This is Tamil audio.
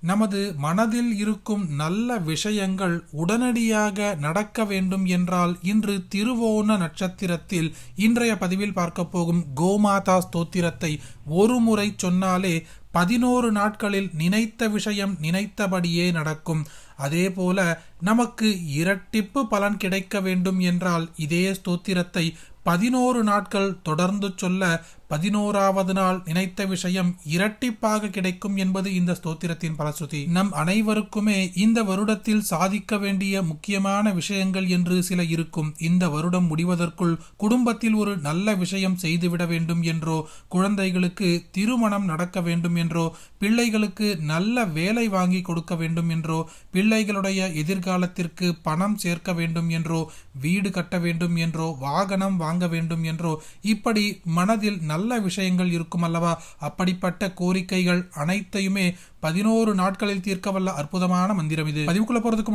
நமது மனதில் இருக்கும் நல்ல விஷயங்கள் உடனடியாக நடக்க வேண்டும் என்றால் இன்று திருவோண நட்சத்திரத்தில் இன்றைய பதிவில் பார்க்க போகும் கோமாதா ஸ்தோத்திரத்தை ஒரு முறை சொன்னாலே 11 நாட்களில் நினைத்த விஷயம் நினைத்தபடியே நடக்கும். அதே போல நமக்கு இரட்டிப்பு பலன் கிடைக்க வேண்டும் என்றால் இதே ஸ்தோத்திரத்தை 11 நாட்கள் தொடர்ந்து சொல்ல 11வது நாள் நினைத்த விஷயம் இரட்டிப்பாக கிடைக்கும் என்பது இந்த ஸ்தோத்திரத்தின் பலஸ்ருதி. நம் அனைவருக்குமே இந்த வருடத்தில் சாதிக்க வேண்டிய முக்கியமான விஷயங்கள் என்று சில இருக்கும். இந்த வருடம் முடிவதற்குள் குடும்பத்தில் ஒரு நல்ல விஷயம் செய்துவிட வேண்டும் என்றோ, குழந்தைகளுக்கு திருமணம் நடக்க வேண்டும் என்றோ, பிள்ளைகளுக்கு நல்ல வேலை வாங்கி கொடுக்க வேண்டும் என்றோ, பிள்ளைகளுடைய எதிர்காலத்திற்கு பணம் சேர்க்க வேண்டும் என்றோ, வீடு கட்ட வேண்டும் என்றோ, வாகனம் வாங்க வேண்டும் என்றோ, இப்படி மனதில் நல்ல விஷயங்கள் இருக்கும் அல்லவா? அப்படிப்பட்ட கோரிக்கைகள் அனைத்தையுமே 11 நாட்களில் தீர்க்க வல்ல அற்புதமான மந்திரம் இது. பதிவுக்குள்ள போறதுக்கு